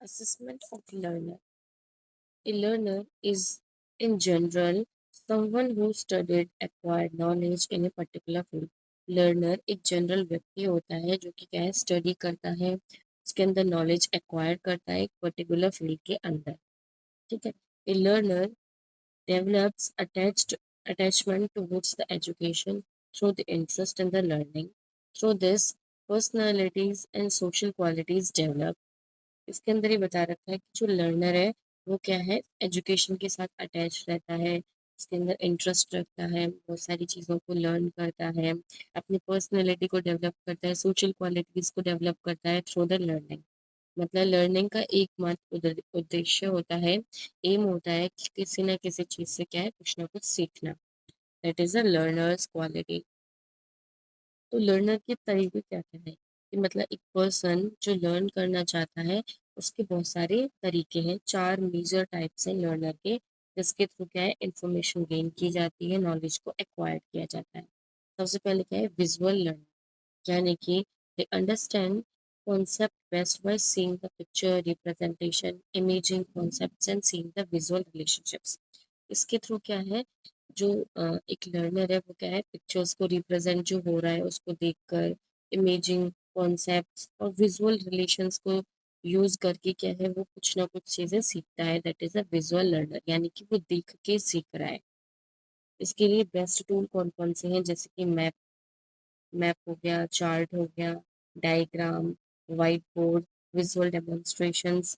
Assessment of learner. A learner is, in general, someone who studied, acquired knowledge in a particular field. Learner एक general व्यक्ति होता है जो कि क्या है स्टडी करता है, उसके अंदर नॉलेज एक्वायर करता है एक पर्टिकुलर फील्ड के अंदर। ठीक है। ए learner develops attachment towards the education through the interest in the learning. Through this, personalities and social qualities develop. इसके अंदर ही बता रखा है कि जो लर्नर है वो क्या है एजुकेशन के साथ अटैच रहता है, उसके अंदर इंटरेस्ट रखता है, बहुत सारी चीज़ों को लर्न करता है, अपनी पर्सनैलिटी को डेवलप करता है, सोशल क्वालिटीज़ को डेवलप करता है थ्रू द लर्निंग। मतलब लर्निंग का एकमात्र उद्देश्य होता है, एम होता है कि किसी ना किसी चीज़ से क्या है कुछ ना कुछ सीखना। That is a learners quality. तो लर्नर के तरीके क्या-क्या हैं? कि मतलब एक पर्सन जो लर्न करना चाहता है, उसके बहुत सारे तरीके हैं। 4 मेजर टाइप्स हैं लर्नर के, जिसके थ्रू क्या है इन्फॉर्मेशन गेन की जाती है, नॉलेज को एक्वायर्ड किया जाता है। सबसे पहले क्या है विजुअल लर्निंग, यानी कि they understand concept best by seeing the picture representation, imaging concepts and seeing the visual relationships. इसके थ्रू क्या है जो एक लर्नर है वो क्या है पिक्चर्स को रिप्रेजेंट जो हो रहा है उसको देखकर इमेजिंग कॉन्सेप्ट्स और विजुअल रिलेशंस को यूज करके क्या है वो कुछ ना कुछ चीजें सीखता है। That is a visual learner, यानी कि वो देख के सीख रहा है। इसके लिए बेस्ट टूल कौन कौन से हैं, जैसे कि मैप मैप हो गया, चार्ट हो गया, diagram, white board, visual demonstrations.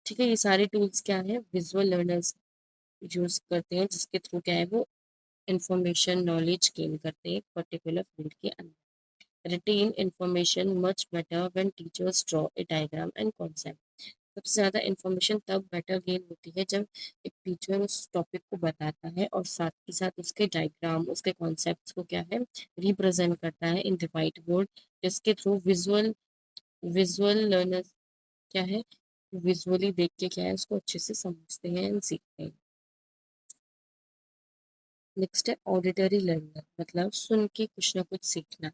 ठीक है, ये सारे टूल्स क्या है विजुअल लर्नर्स यूज करते हैं, जिसके थ्रू क्या है वो इंफॉर्मेशन नॉलेज गेन करते हैं एक पर्टिकुलर फील्ड के अंदर। Retain information much better when teachers draw a diagram and concept. सबसे ज़्यादा इंफॉर्मेशन तब बेटर गेन होती है जब एक टीचर उस टॉपिक को बताता है और साथ ही साथ उसके डायग्राम उसके कॉन्सेप्ट्स को क्या है रिप्रेजेंट करता है इन द वाइट बोर्ड, जिसके थ्रू विजुअल विजुअल लर्नर्स क्या है विजुअली देख के क्या है उसको अच्छे से समझते हैं एंड सीखते हैं। नेक्स्ट है ऑडिटरी लर्नर, मतलब सुन के कुछ ना कुछ सीखना,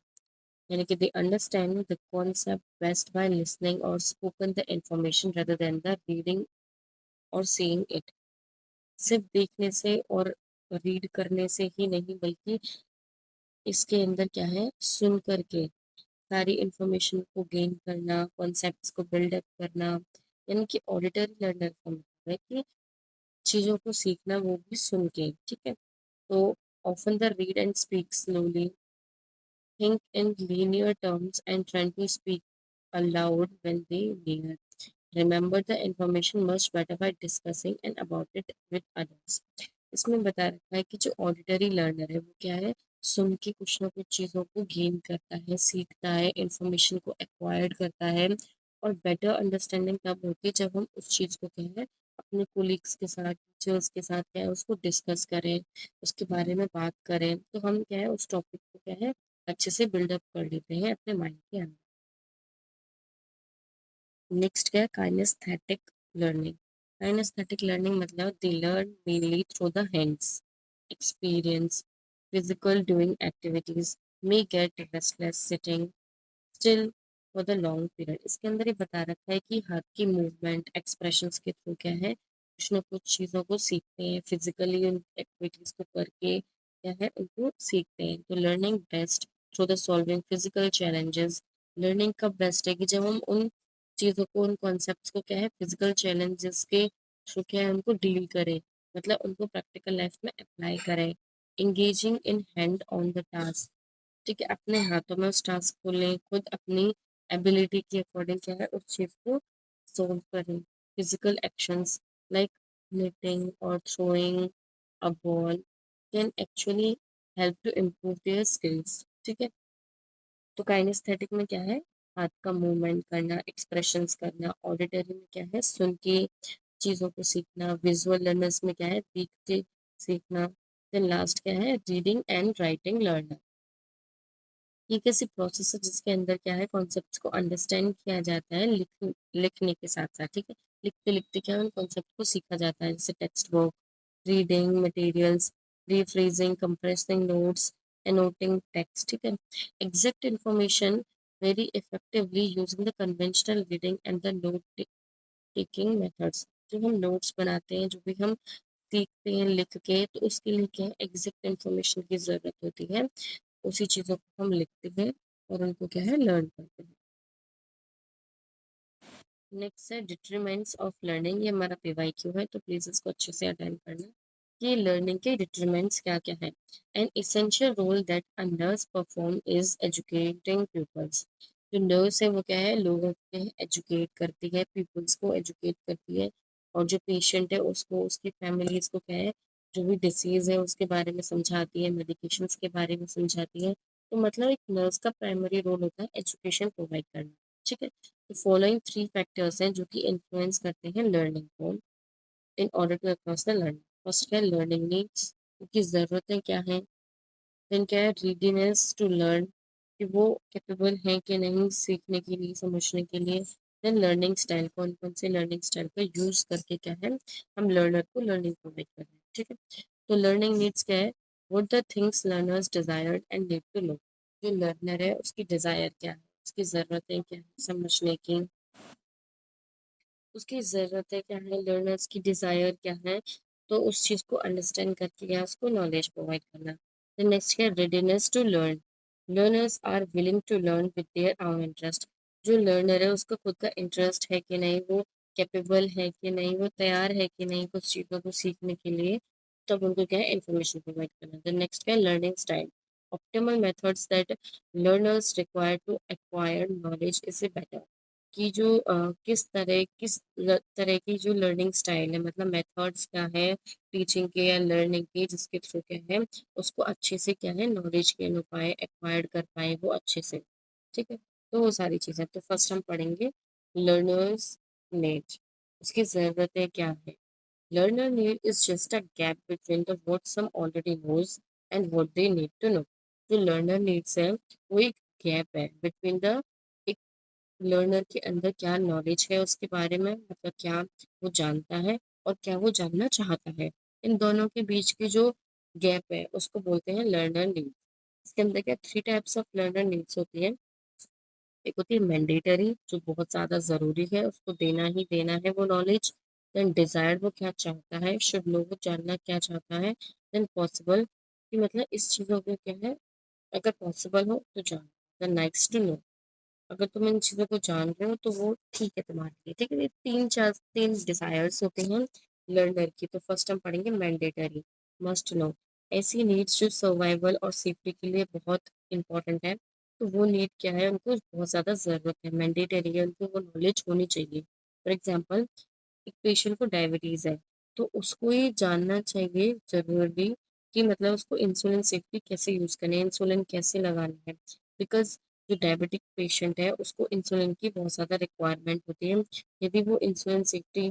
यानी कि they understand the concept best by listening और spoken the information rather than the reading और सीइंग इट। सिर्फ देखने से और रीड करने से ही नहीं बल्कि इसके अंदर क्या है सुन करके सारी इंफॉर्मेशन को गेन करना, कॉन्सेप्ट्स को बिल्डअप करना, यानी कि ऑडिटरी लर्नर का मतलब है कि चीज़ों को सीखना वो भी सुन के। ठीक है। तो often the read and speak slowly, think in linear terms and try to speak aloud when they near. Remember the information much better by discussing and about it with others. इसमें बता रखा है कि जो ऑडिटरी लर्नर है वो क्या है सुन के कुछ ना कुछ चीज़ों को गेन करता है, सीखता है, इंफॉर्मेशन को एक्वायर्ड करता है। और बेटर अंडरस्टैंडिंग तब होती है जब हम उस चीज़ को क्या है अपने कोलीग्स के साथ, टीचर्स के साथ क्या है उसको डिस्कस करें, उसके बारे में बात करें, तो हम क्या है उस टॉपिक को क्या है अच्छे से बिल्डअप कर लेते हैं अपने माइंड के अंदर। नेक्स्ट क्या है काइनेस्थेटिक लर्निंग। काइनेस्थेटिक लर्निंग मतलब they learn mainly through the hands, experience, physical doing activities, may gate restless sitting still for the long period. इसके अंदर ये बता रखा है कि हाथ की मूवमेंट एक्सप्रेशंस के थ्रू क्या है कुछ ना कुछ चीज़ों को सीखते हैं, फिजिकली उन एक्टिविटीज़ को करके क्या है उनको सीखते हैं। तो learning best through the solving physical challenges. Learning कब बेस्ट है कि जब हम उन चीज़ों को उन कॉन्सेप्ट्स को क्या है फिजिकल चैलेंजेस के थ्रू क्या है उनको डील करें, मतलब उनको प्रैक्टिकल लाइफ में अप्लाई करें। Engaging in hand on the task, ठीक है, अपने हाथों में उस टास्क को लें, खुद अपनी एबिलिटी के अकॉर्डिंग क्या है उस चीज़ को सोल्व करें। फिजिकल एक्शंस लाइक knitting और throwing a ball can actually help to improve their skills। ठीक है। तो काइनेस्थेटिक में क्या है हाथ का मूवमेंट करना, एक्सप्रेशंस करना, ऑडिटरी में क्या है सुन के चीज़ों को सीखना, विजुअल लर्नर्स में क्या है देख के सीखना, देन लास्ट क्या है रीडिंग एंड राइटिंग लर्नर। ये कैसी प्रोसेस है जिसके अंदर क्या है कॉन्सेप्ट्स को अंडरस्टैंड किया जाता है लिखने के साथ साथ। ठीक है, लिखते लिखते क्या है उन कॉन्सेप्ट को सीखा जाता है, जैसे textbook reading materials, rephrasing, compressing notes, annotating text. ठीक है, exact information very effectively using the conventional reading and the note taking methods, जो हम नोट्स बनाते हैं, जो भी हम सीखते हैं लिख के, तो उसके लिए क्या है, एग्जैक्ट इन्फॉर्मेशन की ज़रूरत होती है। उसी चीज़ों को हम लिखते हैं और उनको क्या है, लर्न करते हैं। नेक्स्ट है डिटरमिनेंट्स ऑफ लर्निंग। ये हमारा पीवाईक्यू है, तो प्लीज़ इसको अच्छे से अटेंड करना। कि लर्निंग के डिटरमिनेंट्स क्या क्या है। An essential role that a nurse perform is educating peoples. जो नर्स है वो क्या है, लोगों को एजुकेट करती है, पीपल्स को एजुकेट करती है। और जो पेशेंट है उसको, उसकी फैमिलीज को क्या है, जो भी डिसीज है उसके बारे में समझाती है, मेडिकेशंस के बारे में समझाती है। तो मतलब एक नर्स का प्राइमरी रोल होता है एजुकेशन प्रोवाइड करना। ठीक है। The following three factors हैं जो कि इन्फ्लुएंस करते हैं लर्निंग को in order to across the learning. First है लर्निंग नीड्स, उनकी ज़रूरतें क्या हैं। देन क्या है, रीडीनेस टू लर्न, कि वो कैपेबल हैं कि नहीं सीखने के लिए, समझने के लिए। देन लर्निंग स्टाइल, कौन कौन से लर्निंग स्टाइल का यूज़ करके क्या है, हम लर्नर को लर्निंग प्रोवाइड कर रहे हैं। ठीक है। तो लर्निंग नीड्स क्या है, what the things learners desired and need to know. जो लर्नर है उसकी डिज़ायर क्या है, उसकी ज़रूरतें क्या है समझने की, उसकी ज़रूरतें क्या है, लर्नर्स की डिज़ायर क्या है, तो उस चीज़ को अंडरस्टैंड करके या उसको नॉलेज प्रोवाइड करना। द नेक्स्ट है readiness to learn, learners are willing to learn with their own interest. जो लर्नर है उसका खुद का इंटरेस्ट है कि नहीं, वो कैपेबल है कि नहीं, वो तैयार है कि नहीं कुछ चीज़ों को सीखने के लिए, तब उनको क्या है, इन्फॉर्मेशन प्रोवाइड करना। द नेक्स्ट है learning style, optimal methods that learners require to acquire knowledge is better. कि जो किस तरह की जो लर्निंग स्टाइल है, मतलब मेथड्स क्या है टीचिंग के या लर्निंग के, जिसके थ्रू क्या है उसको अच्छे से क्या है नॉलेज गेन हो पाए, एक्वायर्ड कर पाए वो अच्छे से। ठीक है। तो वो सारी चीज़ें, तो फर्स्ट हम पढ़ेंगे लर्नर्स नीड, उसकी ज़रूरतें क्या है। Learner need is just a gap between the what some already knows and what they need to know. जो लर्नर नीड्स है वो एक गैप है बिटवीन द, लर्नर के अंदर क्या नॉलेज है उसके बारे में, मतलब क्या वो जानता है और क्या वो जानना चाहता है, इन दोनों के बीच की जो गैप है उसको बोलते हैं लर्नर नीड। इसके अंदर क्या three types of learner needs होती है। एक होती है मैंडेटरी, जो बहुत ज़्यादा ज़रूरी है, उसको देना ही देना है वो नॉलेज। देन डिज़ायर्ड, वो क्या चाहता है, शुड नो, वो जानना क्या चाहता है। देन पॉसिबल, कि मतलब इस चीज़ों को क्या है, अगर पॉसिबल हो तो जान। देन नाइस टू नो, अगर तुम इन चीज़ों को जान रहे हो तो वो ठीक है तुम्हारे लिए। ठीक है। ये तीन डिजायर्स होते हैं लर्नर की। तो फर्स्ट हम पढ़ेंगे मैंडेटरी, मस्ट नो, ऐसी नीड्स जो सर्वाइवल और सेफ्टी के लिए बहुत इंपॉर्टेंट है। तो वो नीड क्या है, उनको बहुत ज़्यादा ज़रूरत है, मैंडेटरी है, उनको वो नॉलेज होनी चाहिए। फॉर एग्जाम्पल, एक पेशेंट को डायबिटीज़ है, तो उसको ये जानना चाहिए ज़रूरी कि मतलब उसको इंसुलिन सेफ्टी कैसे यूज़ करनी है, इंसुलिन कैसे लगाना है। बिकॉज़ जो डायबिटिक पेशेंट है उसको इंसुलिन की बहुत ज़्यादा रिक्वायरमेंट होती है। यदि वो इंसुलिन सेफ्टी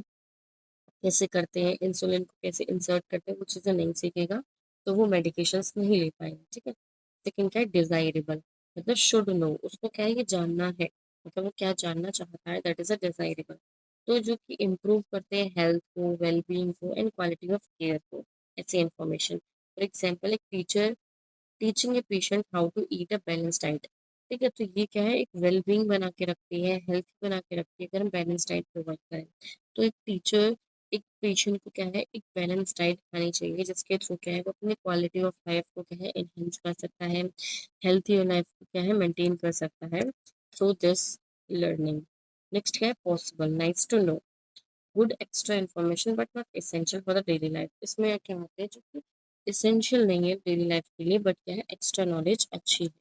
कैसे करते हैं, इंसुलिन को कैसे इंसर्ट करते हैं, वो चीज़ें नहीं सीखेगा, तो वो मेडिकेशंस नहीं ले पाएगा। ठीक है। सेकंड क्या है, डिज़ायरेबल, मतलब शुड नो, उसको क्या है ये जानना है, मतलब वो क्या जानना चाहता है, दैट इज़ अ डिज़ायरेबल। तो जो कि इम्प्रूव करते हैं हेल्थ को, वेलबींग को एंड क्वालिटी ऑफ केयर को, ऐसे इन्फॉर्मेशन। फॉर एग्जाम्पल, एक teacher teaching a patient how to eat a balance diet. ठीक है। तो ये क्या है, एक वेलबींग बना के रखती है, हेल्थ बना के रखती है, अगर हम बैलेंस डाइट प्रोवाइड करें। तो एक टीचर एक पेशेंट को क्या है, एक बैलेंस डाइट खानी चाहिए, जिसके थ्रू क्या है वो अपनी क्वालिटी ऑफ लाइफ को क्या है एनहेंस कर सकता है, हेल्थी लाइफ को क्या है मेंटेन कर सकता है थ्रू दिस लर्निंग। नेक्स्ट क्या है, possible, nice to know, good extra information but not essential for the daily life. इसमें क्या होते हैं जो कि एसेंशियल नहीं है डेली लाइफ के लिए, बट क्या है एक्स्ट्रा नॉलेज अच्छी है।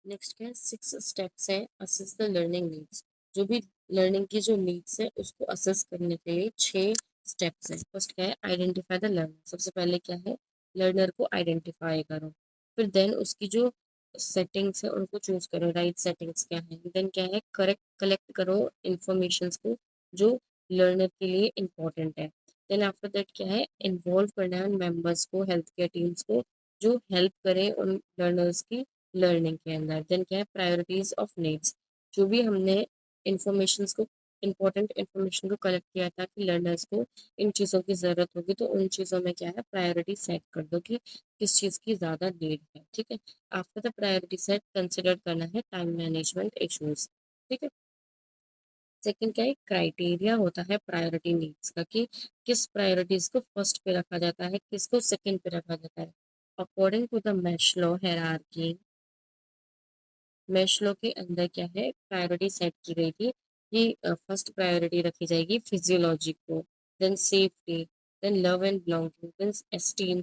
नेक्स्ट क्या है, 6 स्टेप्स है असेस द लर्निंग नीड्स। जो भी लर्निंग की जो नीड्स है उसको असेस करने के लिए 6 स्टेप्स हैं। फर्स्ट क्या है, आइडेंटिफाई द लर्नर, सबसे पहले क्या है, लर्नर को आइडेंटिफाई करो। फिर देन उसकी जो सेटिंग्स है उनको चूज करो, राइट सेटिंग्स क्या है। देन क्या है, करेक्ट कलेक्ट करो इंफॉर्मेशंस को जो लर्नर के लिए इम्पोर्टेंट है। देन आफ्टर दैट क्या है, इन्वॉल्व करना है उन मेंबर्स को, हेल्थ केयर टीम्स को, जो हेल्प करें उन लर्नर्स की लर्निंग के अंदर। देन क्या है, प्रायोरिटीज ऑफ नीड्स, जो भी हमने इंफॉर्मेशन को, इंपॉर्टेंट इंफॉर्मेशन को कलेक्ट किया था कि लर्नर्स को इन चीज़ों की ज़रूरत होगी, तो उन चीज़ों में क्या है प्रायोरिटी सेट कर दो कि किस चीज़ की ज़्यादा नीड है। ठीक है। After the priority set consider करना है टाइम मैनेजमेंट इश्यूज। ठीक है। सेकंड क्या है, क्राइटेरिया होता है प्रायोरिटी नीड्स का, कि किस प्रायोरिटीज को फर्स्ट पे रखा जाता है, किसको सेकंड पे रखा जाता है। According to the Maslow hierarchy, Maslow के अंदर क्या है, प्रायोरिटी सेट की गई थी कि फर्स्ट प्रायोरिटी रखी जाएगी फिजियोलॉजी को, then safety, then love and belonging, then esteem,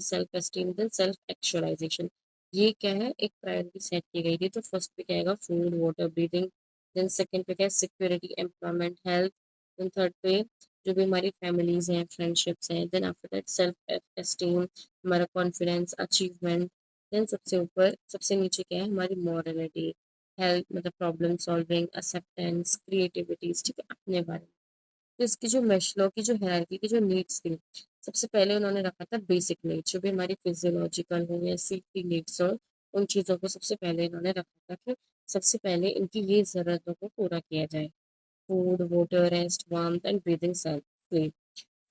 then self actualisation. ये क्या है, एक प्रायोरिटी सेट की गई थी। तो फर्स्ट पे क्या आएगा, food water breathing, then second पे क्या है, security employment health, then third पे जो भी हमारी फैमिलीज हैं फ्रेंडशिप्स हैं, then after that self esteem, हमारा कॉन्फिडेंस अचीवमेंट, देन सबसे ऊपर सबसे नीचे क्या है, हमारी मॉरलिटी, हेल्प मतलब प्रॉब्लम सॉल्विंग, एक्सेप्टेंस, क्रिएटिविटीज, ठीक है, अपने बारे में। तो इसकी जो मेस्लो की जो हायरार्की की जो नीड्स थी, सबसे पहले उन्होंने रखा था बेसिक नीड्स, जो भी हमारी फिजियोलॉजिकल हो या सेफ्टी नीड्स हो, उन चीज़ों को सबसे पहले इन्होंने रखा था कि सबसे पहले इनकी ये ज़रूरतों को पूरा किया जाए। Food water rest warmth and breathing self,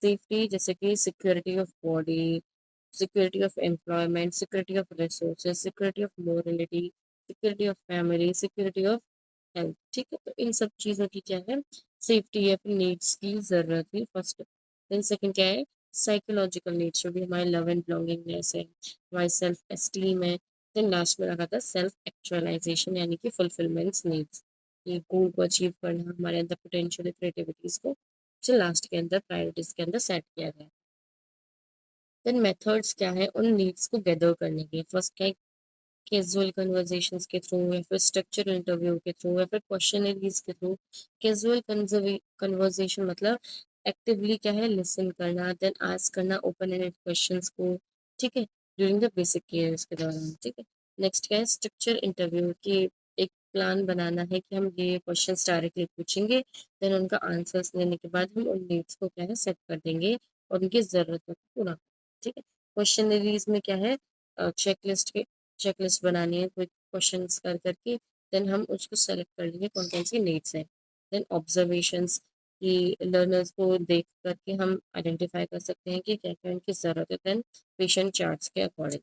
safety जैसे कि security of body, security of employment, security of resources, security of morality, security of family, security of health, ठीक है। तो इन सब चीज़ों की क्या है, सेफ्टी या फिर नीड्स की ज़रूरत है फर्स्ट। देन सेकंड क्या है, साइकोलॉजिकल नीड्स, जो भी हमारे लव एंड बिलोंगिंगनेस है, हमारी सेल्फ एस्टीम है। देन लास्ट में रखा था सेल्फ एक्चुअलाइजेशन, यानी कि फुलफिलमेंट्स नीड्स, ये गोल को अचीव करना, हमारे अंदर पोटेंशियल क्रिएटिविटीज को जो लास्ट के अंदर प्रायोरिटीज के अंदर सेट किया गया। देन मेथड्स क्या है उन नीड्स को गैदर करने के, फर्स्ट क्या है, कैजुअल कन्वर्जेशंस के थ्रू या फिर स्ट्रक्चर इंटरव्यू के थ्रू या फिर क्वेश्चनरीज के थ्रू। कैजुअल कन्वर्जेशन मतलब एक्टिवली क्या है, लिसन करना, देन आस्क करना ओपन एंडेड क्वेश्चंस को, ठीक है, ड्यूरिंग द बेसिक केयर्स के दौरान, ठीक है। नेक्स्ट क्या है, स्ट्रक्चर इंटरव्यू, की एक प्लान बनाना है कि हम ये क्वेश्चंस डायरेक्टली पूछेंगे, देन उनका आंसर्स लेने के बाद हम उन नीड्स को क्या है सेट कर देंगे और उनकी ज़रूरतों को पूरा, ठीक है। क्वेश्चनरीज में क्या है, चेकलिस्ट के चेकलिस्ट बनानी है, कोई क्वेश्चंस कर करके, देन हम उसको सेलेक्ट कर लेंगे कौन कौन सी नीड्स हैं। देन ऑब्जर्वेशंस, कि लर्नर्स को देख करके हम आइडेंटिफाई कर सकते हैं कि क्या क्या उनकी ज़रूरत है, देन पेशेंट चार्ट्स के अकॉर्डिंग।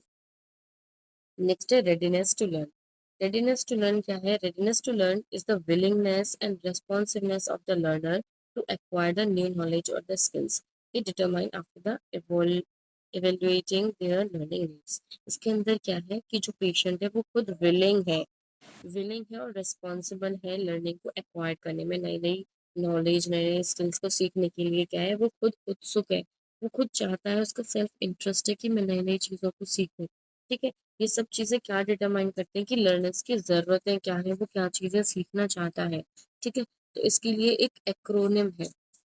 नेक्स्ट है readiness to learn. Readiness to learn क्या है, readiness to learn is the willingness and responsiveness of the learner to acquire the new knowledge और द स्किल्स ये determine after the evaluating their learning needs। इसके अंदर क्या है कि जो पेशेंट है वो खुद विलिंग है और रिस्पॉन्सिबल है लर्निंग को एक्वायर करने में, नई नई नॉलेज नए नए स्किल्स को सीखने के लिए क्या है, वो खुद उत्सुक है, वो खुद चाहता है, उसका सेल्फ इंटरेस्ट है कि मैं नई नई चीज़ों को सीखूं, ठीक है। ये सब चीज़ें क्या डिटरमाइन करते हैं कि लर्नर्स की ज़रूरतें क्या है, वो क्या चीज़ें सीखना चाहता है, ठीक है। तो इसके लिए एक एक्रोनिम है,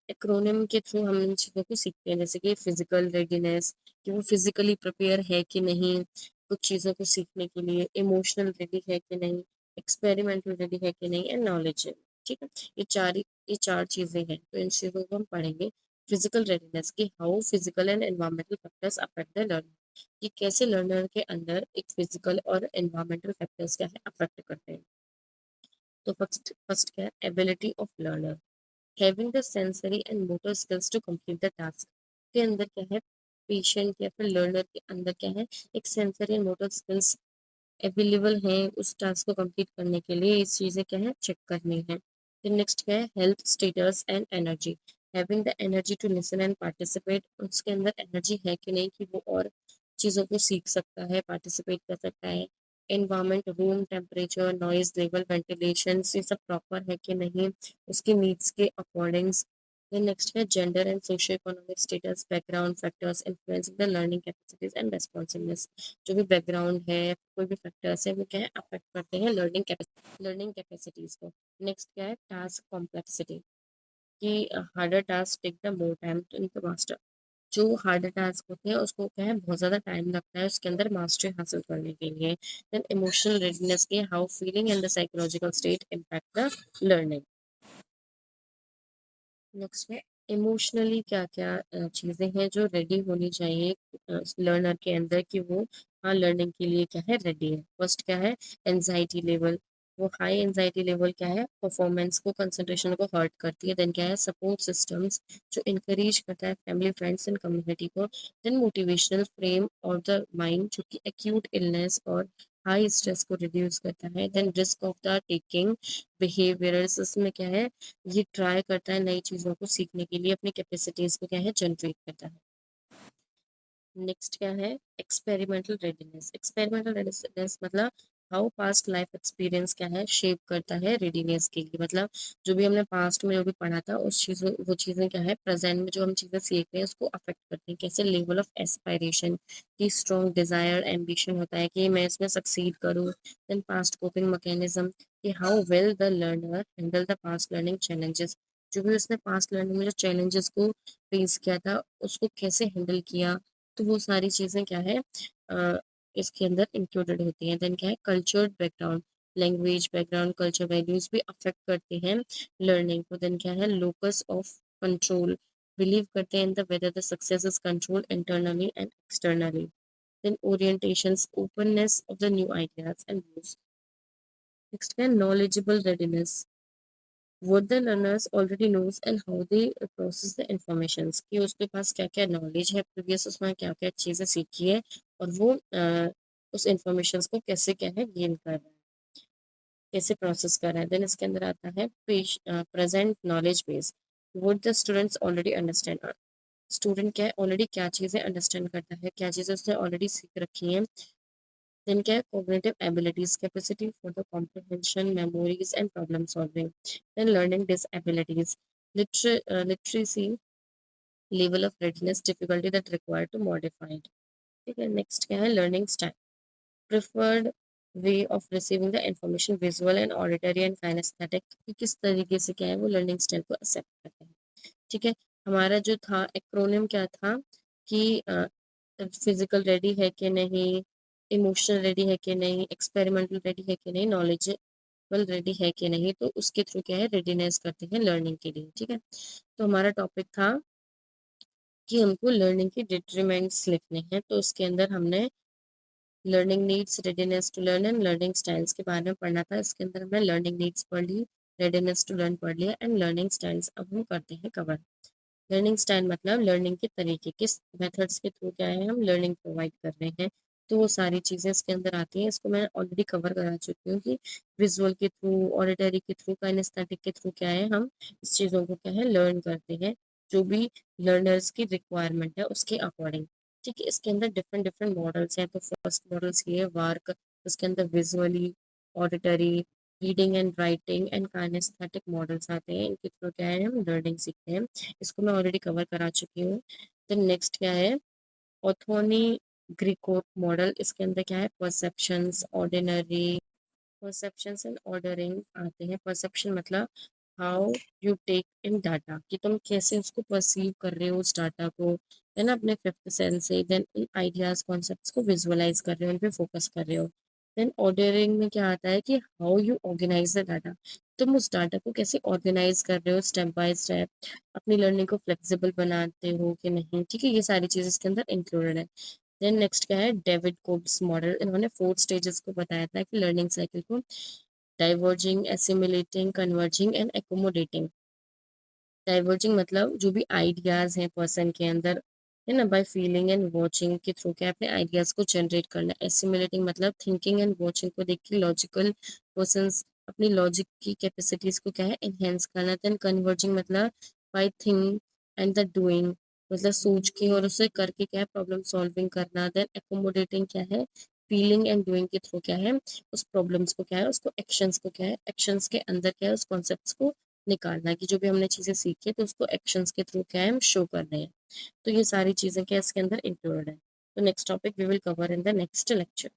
एक्रोनिम के थ्रू हम इन चीज़ों को सीखते हैं, जैसे कि फिजिकल रेडीनेस, कि वो फिजिकली प्रिपेयर है कि नहीं कुछ चीज़ों को सीखने के लिए, इमोशनल रेडी है कि नहीं, एक्सपेरिमेंटल रेडी है कि नहीं, एंड नॉलेज है, ठीक है। ये चार चीज़ें हैं, तो इन चीज़ों को हम पढ़ेंगे। फिजिकल रेडीनेस की how physical and environmental factors affect the learner, कि कैसे लर्नर के अंदर एक फिजिकल और एनवायरमेंटल फैक्टर्स क्या है अफेक्ट करते हैं। तो फर्स्ट फर्स्ट क्या है, ability of learner, having the sensory and motor skills to complete the task. के अंदर क्या है, पेशेंट या फिर लर्नर के अंदर क्या है, एक sensory and motor skills available हैं उस टास्क को कंप्लीट करने के लिए, इस चीज़ें क्या है चेक करनी है। फिर नेक्स्ट क्या है, health status and energy, having the energy to listen and participate, उसके अंदर एनर्जी है कि नहीं कि वो और चीज़ों को सीख सकता है, पार्टिसिपेट कर सकता है। Environment, room temperature, noise level, ventilation, ये सब प्रॉपर है कि नहीं उसके नीड्स के अकॉर्डिंग्स। फिर नेक्स्ट है gender and socio economic status, background factors influencing the learning capacities and responsiveness, जो भी बैकग्राउंड है कोई भी फैक्टर्स है वो क्या है अफेक्ट करते हैं लर्निंग कैपेसिटीज को। नेक्स्ट क्या है, टास्क कॉम्प्लेक्सिटी, कि harder task take the more time in the master, जो हार्डर टास्क होते हैं उसको क्या है बहुत ज़्यादा टाइम लगता है उसके अंदर मास्टरी हासिल करने के लिए। देन इमोशनल रेडीनेस के how feeling and the psychological state impact the learning. Next है इमोशनली क्या क्या चीज़ें हैं जो रेडी होनी चाहिए लर्नर के अंदर, कि वो हाँ लर्निंग के लिए क्या है रेडी है। फर्स्ट क्या है, एनजाइटी लेवल, वो हाई एनजाइटी लेवल क्या है परफॉर्मेंस को कंसंट्रेशन को हर्ट करती है। देन क्या है, सपोर्ट सिस्टम्स जो इंकरेज करता है फैमिली फ्रेंड्स एंड कम्युनिटी को। Then motivational frame of the mind, जो कि एक्यूट इलनेस और हाई स्ट्रेस को रिड्यूस करता है। Then risk of the taking behaviours, इसमें क्या है, ये ट्राई करता है नई चीज़ों को सीखने के लिए, अपनी कैपेसिटीज़ को क्या है जनरेट करता है। नेक्स्ट क्या है, एक्सपेरिमेंटल रेडीनेस। एक्सपेरिमेंटल रेडीनेस मतलब हाउ पास्ट लाइफ एक्सपीरियंस क्या है शेप करता है रेडीनेस के लिए, मतलब जो भी हमने पास्ट में जो भी पढ़ा था उस चीज़ों वो चीज़ें क्या है प्रेजेंट में जो हम चीज़ें सीख रहे हैं उसको अफेक्ट करती हैं। कैसे, लेवल ऑफ एस्पायरेशन की स्ट्रॉन्ग डिजायर एम्बिशन होता है कि मैं इसमें सक्सीड करूँ। देन पास्ट कोपिंग मैकेनिज्म कि how well the learner handle the past learning challenges, जो भी उसने पास्ट लर्निंग में जो चैलेंजेस को फेस किया था उसको कैसे हैंडल किया, तो वो सारी चीज़ें क्या है अ, इसके अंदर इंक्लूडेड होती हैं। देन क्या है, culture background, language background, culture values भी अफेक्ट करते हैं लर्निंग को। देन क्या है, लोकस ऑफ कंट्रोल, बिलीव करते हैं in the whether the success is control internally and externally. Then orientations, openness of the new ideas and views. Next क्या है, knowledgeable readiness, what the learners already knows and how they process the informations, कि उसके पास क्या क्या knowledge है, previous उसमें क्या क्या चीज़ें सीखी है और वो उस इंफॉर्मेशन को कैसे क्या है गेन कर रहा है, कैसे प्रोसेस कर रहा है। देन इसके अंदर आता है present knowledge base, what the students already understand, student क्या है ऑलरेडी क्या चीज़ें अंडरस्टैंड करता है, क्या चीज़ें उसने ऑलरेडी सीख रखी हैं। देन क्या है, cognitive abilities, capacity for the comprehension, memories and problem solving. Then learning disabilities, literacy, level of readiness, difficulty that required to modify it. ठीक है, नेक्स्ट क्या है, learning style, preferred way of receiving the information, visual and auditory and kinaesthetic, कि किस तरीके से क्या है वो लर्निंग स्टाइल को एक्सेप्ट करते हैं। ठीक है, हमारा जो था एक्रोनिम क्या था कि फिजिकल रेडी है कि नहीं, इमोशनल रेडी है कि नहीं, एक्सपेरिमेंटल रेडी है कि नहीं, नॉलेजेबल रेडी है कि नहीं, तो उसके थ्रू क्या है रेडीनेस करते हैं लर्निंग के लिए। ठीक है, तो हमारा टॉपिक था कि हमको लर्निंग की डिटरमिनेंट्स लिखने हैं, तो उसके अंदर हमने learning needs, readiness to learn and learning styles के बारे में पढ़ना था। इसके अंदर हमने लर्निंग नीड्स पढ़ ली, रेडीनेस टू लर्न पढ़ लिया एंड लर्निंग स्टाइल्स अब हम करते हैं कवर। लर्निंग स्टाइल मतलब लर्निंग के तरीके, किस मेथड्स के थ्रू क्या है हम लर्निंग प्रोवाइड कर रहे हैं, तो वो सारी चीज़ें इसके अंदर आती हैं। इसको मैं ऑलरेडी कवर करा चुकी हूँ कि विजुअल के थ्रू, ऑडिटरी के थ्रू, काइनेस्थेटिक के थ्रू क्या है हम इस चीज़ों को क्या है लर्न करते हैं, जो भी लर्नर्स की रिक्वायरमेंट है उसके अकॉर्डिंग। ठीक है, इसके अंदर डिफरेंट डिफरेंट मॉडल्स हैं। तो फर्स्ट मॉडल्स ये है वार्क, उसके अंदर visually, auditory, reading and writing and kinaesthetic models आते हैं, इनके थ्रू क्या है हम लर्निंग सीखते हैं। इसको मैं ऑलरेडी कवर करा चुकी हूँ। देन नेक्स्ट क्या है, ऑथोनी ग्रीकोट मॉडल, इसके अंदर क्या है perceptions, ordinary, perceptions and ordering आते हैं। परसेप्शन मतलब how you take in data, कि तुम कैसे उसको परसीव कर रहे हो उस डाटा को, है ना, अपने फिफ्थ सेंस से। देन इन आइडियाज कॉन्सेप्ट्स को विजुअलाइज कर रहे हो, उन पे फोकस कर रहे हो। देन ऑर्डरिंग में क्या आता है कि how you organise the data, तुम उस डाटा को कैसे ऑर्गेनाइज कर रहे हो स्टेप बाय स्टेप, अपनी लर्निंग को फ्लेक्सिबल बनाते हो कि नहीं। ठीक है, ये सारी चीज़ इसके अंदर इंक्लूडेड है। देन नेक्स्ट क्या है, डेविड कोब्स मॉडल, इन्होंने 4 स्टेजेस को बताया था कि लर्निंग साइकिल को, diverging, assimilating, converging and accommodating. Diverging मतलब जो भी आइडियाज हैं पर्सन के अंदर, है ना, बाय फीलिंग एंड वॉचिंग के थ्रू क्या है अपने आइडियाज को जनरेट करना। एसिमुलेटिंग मतलब थिंकिंग एंड वॉचिंग को देख के लॉजिकल पर्सन्स अपनी लॉजिक की कैपेसिटीज को क्या है एनहेंस करना। देन कन्वर्जिंग मतलब by think and the doing, मतलब सोच के और उसे करके क्या है प्रॉब्लम सॉल्विंग करना। देन एकोमोडेटिंग क्या है, फीलिंग एंड डूइंग के थ्रू क्या है उस प्रॉब्लम्स को क्या है उसको एक्शंस को क्या है एक्शंस के अंदर क्या है उस कॉन्सेप्ट्स को निकालना, कि जो भी हमने चीज़ें सीखी है तो उसको एक्शंस के थ्रू क्या है हम शो कर रहे हैं। तो ये सारी चीज़ें क्या इसके अंदर इंक्लूडेड है। तो next topic we will cover in the next lecture.